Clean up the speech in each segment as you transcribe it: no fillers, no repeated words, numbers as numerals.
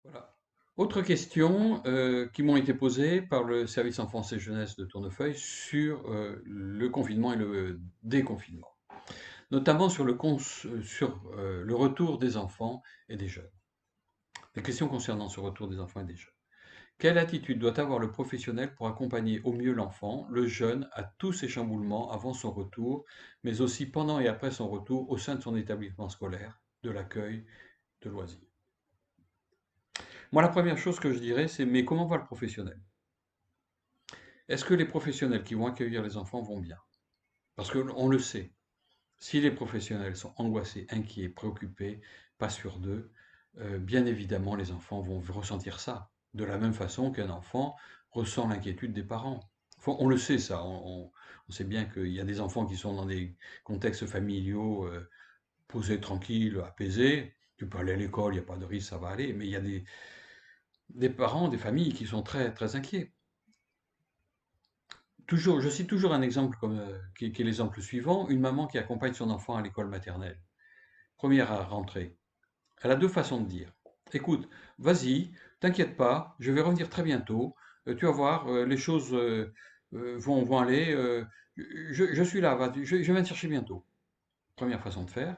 Voilà. Autre question qui m'ont été posées par le service enfance et jeunesse de Tournefeuille sur le confinement et le déconfinement, notamment sur le retour des enfants et des jeunes. Les questions concernant ce retour des enfants et des jeunes. Quelle attitude doit avoir le professionnel pour accompagner au mieux l'enfant, le jeune, à tous ces chamboulements avant son retour, mais aussi pendant et après son retour au sein de son établissement scolaire, de l'accueil, de loisirs? Moi, la première chose que je dirais, c'est mais comment va le professionnel? Est-ce que les professionnels qui vont accueillir les enfants vont bien? Parce qu'on le sait, si les professionnels sont angoissés, inquiets, préoccupés, pas sûrs d'eux, bien évidemment, les enfants vont ressentir ça. De la même façon qu'un enfant ressent l'inquiétude des parents. On le sait ça, on sait bien qu'il y a des enfants qui sont dans des contextes familiaux posés, tranquilles, apaisés. Tu peux aller à l'école, il n'y a pas de risque, ça va aller. Mais il y a des parents, des familles qui sont très, très inquiets. Toujours, je cite toujours un exemple qui est l'exemple suivant, une maman qui accompagne son enfant à l'école maternelle. Première à rentrer. Elle a deux façons de dire. Écoute, vas-y, t'inquiète pas, je vais revenir très bientôt, tu vas voir, les choses vont aller, je suis là, je viens te chercher bientôt. Première façon de faire.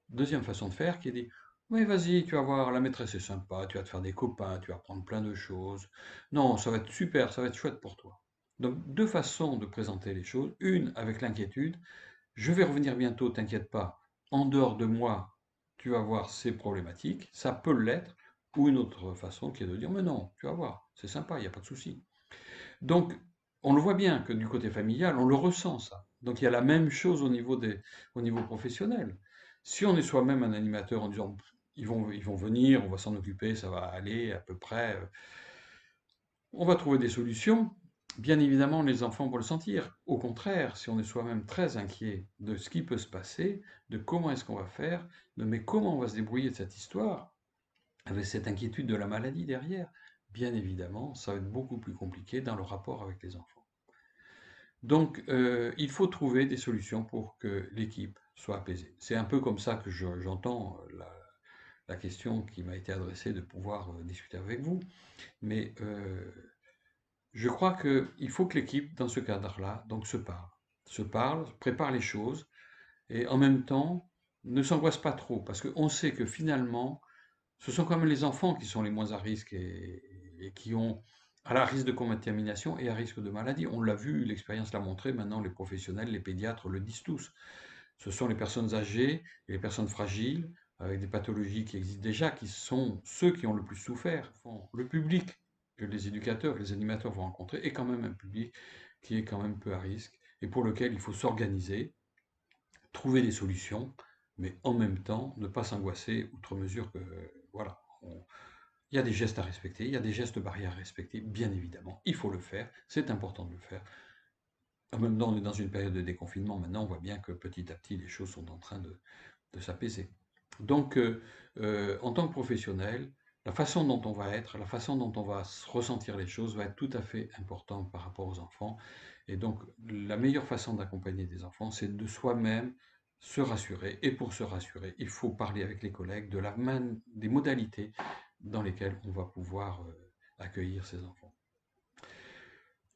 Deuxième façon de faire qui dit, oui, vas-y, tu vas voir, la maîtresse est sympa, tu vas te faire des copains, tu vas apprendre plein de choses. Non, ça va être super, ça va être chouette pour toi. Donc, deux façons de présenter les choses. Une avec l'inquiétude, je vais revenir bientôt, t'inquiète pas. En dehors de moi, tu vas voir, c'est problématique. Ça peut l'être. Ou une autre façon qui est de dire, mais non, tu vas voir, c'est sympa, il n'y a pas de souci. Donc, on le voit bien que du côté familial, on le ressent ça. Donc, il y a la même chose au niveau professionnel. Si on est soi-même un animateur en disant, ils vont venir, on va s'en occuper, ça va aller à peu près, on va trouver des solutions. Bien évidemment, les enfants vont le sentir. Au contraire, si on est soi-même très inquiet de ce qui peut se passer, de comment est-ce qu'on va faire, de mais comment on va se débrouiller de cette histoire, avec cette inquiétude de la maladie derrière, bien évidemment, ça va être beaucoup plus compliqué dans le rapport avec les enfants. Donc, il faut trouver des solutions pour que l'équipe soit apaisée. C'est un peu comme ça que j'entends la question qui m'a été adressée de pouvoir discuter avec vous. Mais je crois qu'il faut que l'équipe, dans ce cadre-là, donc se parle, prépare les choses, et en même temps, ne s'angoisse pas trop, parce qu'on sait que finalement, ce sont quand même les enfants qui sont les moins à risque et qui ont à la risque de contamination et à risque de maladie. On l'a vu, l'expérience l'a montré, maintenant les professionnels, les pédiatres le disent tous. Ce sont les personnes âgées et les personnes fragiles, avec des pathologies qui existent déjà, qui sont ceux qui ont le plus souffert. Le public que les éducateurs, que les animateurs vont rencontrer est quand même un public qui est quand même peu à risque et pour lequel il faut s'organiser, trouver des solutions, mais en même temps ne pas s'angoisser outre mesure que, voilà, il y a des gestes à respecter, il y a des gestes barrières à respecter, bien évidemment, il faut le faire, c'est important de le faire. En même temps, on est dans une période de déconfinement, maintenant on voit bien que petit à petit les choses sont en train de s'apaiser. Donc, en tant que professionnel, la façon dont on va être, la façon dont on va ressentir les choses va être tout à fait importante par rapport aux enfants. Et donc, la meilleure façon d'accompagner des enfants, c'est de soi-même se rassurer. Et pour se rassurer, il faut parler avec les collègues des modalités dans lesquelles on va pouvoir accueillir ces enfants.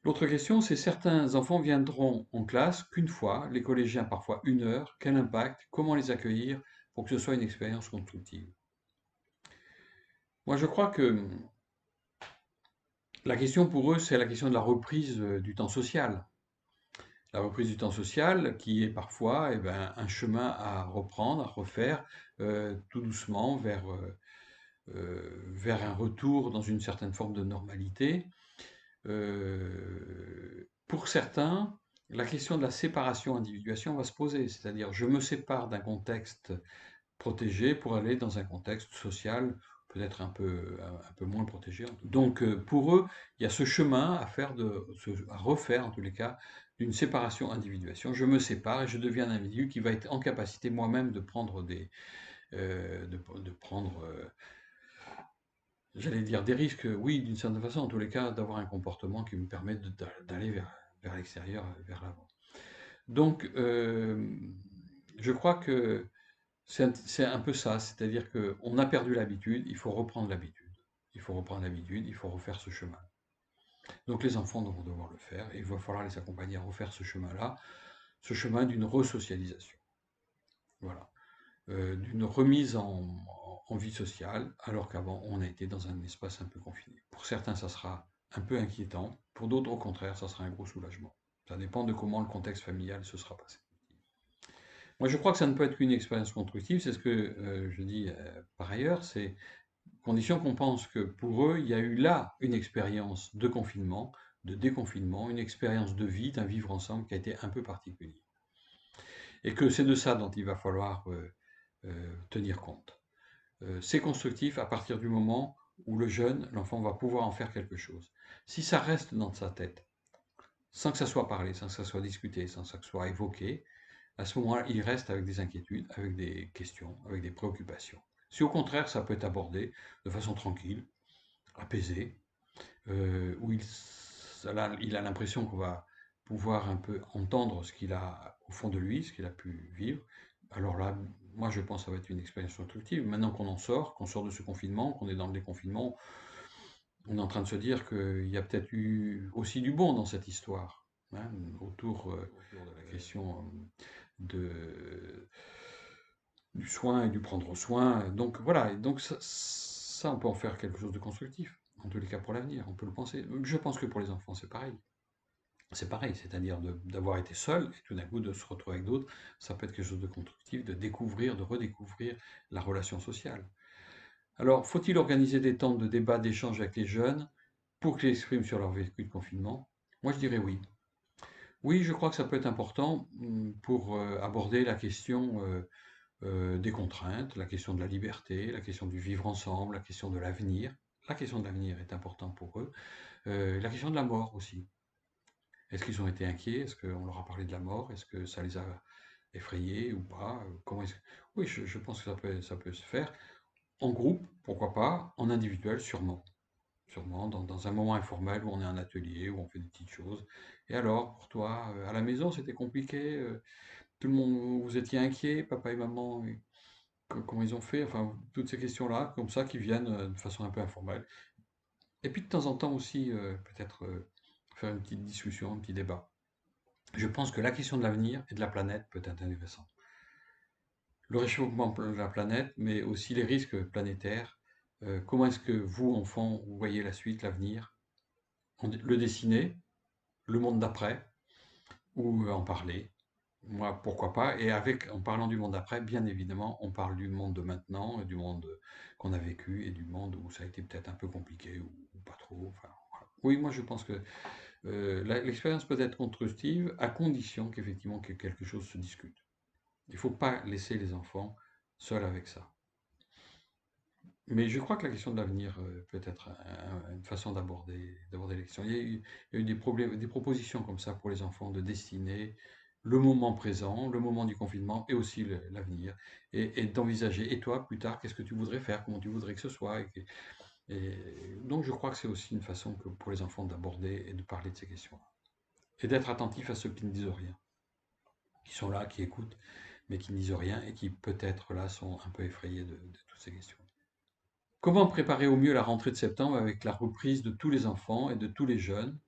L'autre question, c'est certains enfants viendront en classe qu'une fois, les collégiens parfois une heure. Quel impact? Comment les accueillir pour que ce soit une expérience constructive? Moi, je crois que la question pour eux, c'est la question de la reprise du temps social. La reprise du temps social qui est parfois un chemin à reprendre, à refaire tout doucement vers un retour dans une certaine forme de normalité. Pour certains, la question de la séparation-individuation va se poser, c'est-à-dire je me sépare d'un contexte protégé pour aller dans un contexte social peut-être un peu moins protégé. Donc pour eux, il y a ce chemin à faire, à refaire en tous les cas, d'une séparation-individuation. Je me sépare et je deviens un individu qui va être en capacité moi-même de prendre de prendre, j'allais dire des risques, oui, d'une certaine façon, en tous les cas, d'avoir un comportement qui me permet d'aller vers l'extérieur, vers l'avant. Donc, je crois que c'est un peu ça, c'est-à-dire qu'on a perdu l'habitude, il faut reprendre l'habitude. il faut reprendre l'habitude, il faut refaire ce chemin. Donc les enfants vont devoir le faire, et il va falloir les accompagner à refaire ce chemin-là, ce chemin d'une resocialisation. Voilà. D'une remise en vie sociale, alors qu'avant on a été dans un espace un peu confiné. Pour certains, ça sera un peu inquiétant, pour d'autres, au contraire, ça sera un gros soulagement. Ça dépend de comment le contexte familial se sera passé. Moi, je crois que ça ne peut être qu'une expérience constructive, c'est ce que je dis par ailleurs, c'est condition qu'on pense que pour eux, il y a eu là une expérience de confinement, de déconfinement, une expérience de vie, d'un vivre ensemble qui a été un peu particulier. Et que c'est de ça dont il va falloir tenir compte. C'est constructif à partir du moment où le jeune, l'enfant, va pouvoir en faire quelque chose. Si ça reste dans sa tête, sans que ça soit parlé, sans que ça soit discuté, sans que ça soit évoqué, à ce moment-là, il reste avec des inquiétudes, avec des questions, avec des préoccupations. Si au contraire, ça peut être abordé de façon tranquille, apaisée, où il a l'impression qu'on va pouvoir un peu entendre ce qu'il a au fond de lui, ce qu'il a pu vivre, alors là, moi je pense que ça va être une expérience constructive. Maintenant qu'on en sort, qu'on sort de ce confinement, qu'on est dans le déconfinement, on est en train de se dire qu'il y a peut-être eu aussi du bon dans cette histoire, hein, autour de la question de, du soin et du prendre soin. Donc voilà, et donc ça, on peut en faire quelque chose de constructif, en tous les cas pour l'avenir, on peut le penser. Je pense que pour les enfants, c'est pareil. C'est pareil, c'est-à-dire d'avoir été seul et tout d'un coup de se retrouver avec d'autres, ça peut être quelque chose de constructif, de découvrir, de redécouvrir la relation sociale. Alors, faut-il organiser des temps de débat, d'échange avec les jeunes pour qu'ils expriment sur leur vécu de confinement? Moi, je dirais oui. Oui, je crois que ça peut être important pour aborder la question des contraintes, la question de la liberté, la question du vivre ensemble, la question de l'avenir. La question de l'avenir est importante pour eux. La question de la mort aussi. Est-ce qu'ils ont été inquiets? Est-ce qu'on leur a parlé de la mort? Est-ce que ça les a effrayés ou pas? Comment est-ce que... Oui, je pense que ça peut se faire. En groupe, pourquoi pas? En individuel, sûrement. Sûrement, dans un moment informel où on est en atelier, où on fait des petites choses. Et alors, pour toi, à la maison, c'était compliqué? Tout le monde, vous étiez inquiets, papa et maman? Comment ils ont fait? Enfin, toutes ces questions-là, comme ça, qui viennent de façon un peu informelle. Et puis de temps en temps aussi, peut-être faire une petite discussion, un petit débat. Je pense que la question de l'avenir et de la planète peut être intéressante. Le réchauffement de la planète, mais aussi les risques planétaires. Comment est-ce que vous, enfants, vous voyez la suite, l'avenir? Le dessiner, le monde d'après, ou en parler? Moi, pourquoi pas? Et en parlant du monde d'après, bien évidemment, on parle du monde de maintenant, du monde qu'on a vécu et du monde où ça a été peut-être un peu compliqué ou pas trop. Enfin, voilà. Oui, moi je pense que l'expérience peut être constructive à condition qu'effectivement que quelque chose se discute. Il ne faut pas laisser les enfants seuls avec ça. Mais je crois que la question de l'avenir peut être une façon d'aborder les questions. Il y a eu des propositions comme ça pour les enfants de dessiner le moment présent, le moment du confinement et aussi l'avenir, et d'envisager. Et toi, plus tard, qu'est-ce que tu voudrais faire, comment tu voudrais que ce soit. Donc je crois que c'est aussi une façon pour les enfants d'aborder et de parler de ces questions-là. Et d'être attentif à ceux qui ne disent rien, qui sont là, qui écoutent, mais qui ne disent rien et qui peut-être là sont un peu effrayés de toutes ces questions. Comment préparer au mieux la rentrée de septembre avec la reprise de tous les enfants et de tous les jeunes?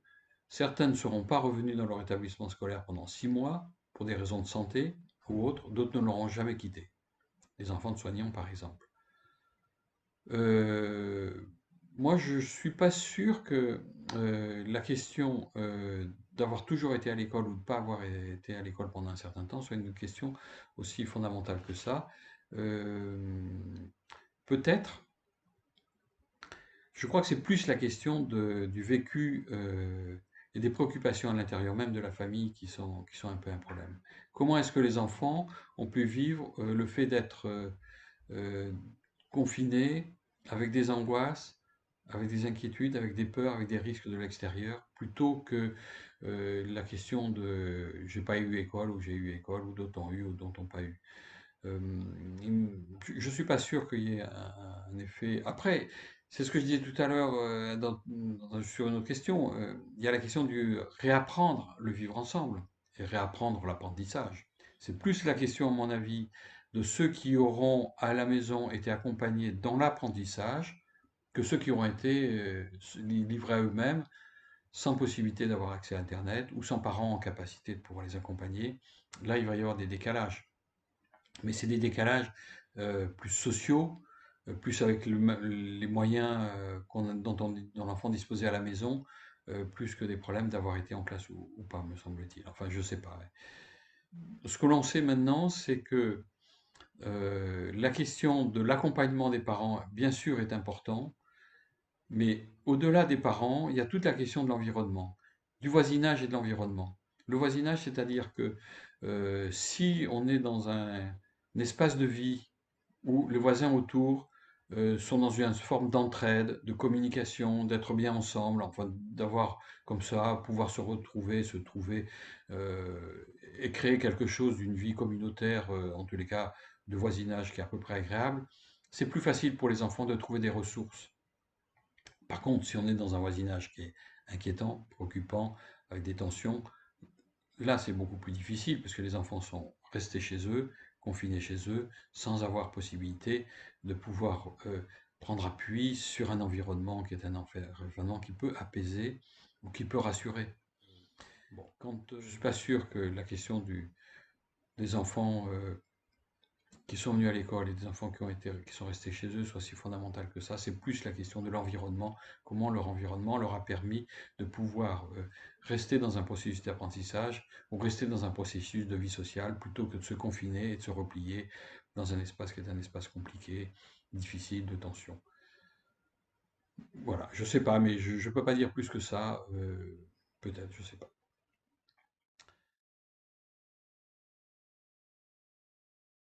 Certains ne seront pas revenus dans leur établissement scolaire pendant 6 mois pour des raisons de santé ou autres, d'autres ne l'auront jamais quitté. Les enfants de soignants, par exemple. Euh, Moi, je ne suis pas sûr que la question d'avoir toujours été à l'école ou de ne pas avoir été à l'école pendant un certain temps soit une question aussi fondamentale que ça. Euh, Peut-être. Je crois que c'est plus la question du vécu et des préoccupations à l'intérieur même de la famille qui sont un peu un problème. Comment est-ce que les enfants ont pu vivre le fait d'être euh, confinés avec des angoisses, avec des inquiétudes, avec des peurs, avec des risques de l'extérieur, plutôt que la question de j'ai pas eu école ou j'ai eu école ou d'autres ont eu ou d'autres n'ont pas eu. Euh, je ne suis pas sûr qu'il y ait un effet. Après, c'est ce que je disais tout à l'heure sur une autre question. Il y a la question du réapprendre le vivre ensemble et réapprendre l'apprentissage. C'est plus la question, à mon avis, de ceux qui auront à la maison été accompagnés dans l'apprentissage que ceux qui auront été livrés à eux-mêmes, sans possibilité d'avoir accès à Internet ou sans parents en capacité de pouvoir les accompagner. Là, il va y avoir des décalages. Mais c'est des décalages plus sociaux, plus avec les moyens dont l'enfant disposait à la maison, plus que des problèmes d'avoir été en classe ou pas, me semble-t-il. Enfin, je sais pas. Ce que l'on sait maintenant, c'est que la question de l'accompagnement des parents, bien sûr, est important, mais au-delà des parents, il y a toute la question de l'environnement, du voisinage et de l'environnement. Le voisinage, c'est-à-dire que si on est dans un espace de vie où les voisins autour sont dans une forme d'entraide, de communication, d'être bien ensemble, enfin d'avoir comme ça, pouvoir se retrouver, se trouver et créer quelque chose d'une vie communautaire, en tous les cas de voisinage qui est à peu près agréable, c'est plus facile pour les enfants de trouver des ressources. Par contre, si on est dans un voisinage qui est inquiétant, préoccupant, avec des tensions, là c'est beaucoup plus difficile parce que les enfants sont restés chez eux, confinés chez eux, sans avoir possibilité de pouvoir prendre appui sur un environnement qui est un environnement qui peut apaiser ou qui peut rassurer. Bon, quand je suis pas sûr que la question des enfants qui sont venus à l'école et des enfants qui sont restés chez eux soit si fondamentale que ça. C'est plus la question de l'environnement, comment leur environnement leur a permis de pouvoir rester dans un processus d'apprentissage ou rester dans un processus de vie sociale plutôt que de se confiner et de se replier dans un espace qui est un espace compliqué, difficile, de tension. Voilà, je sais pas, mais je ne peux pas dire plus que ça. Peut-être, je sais pas.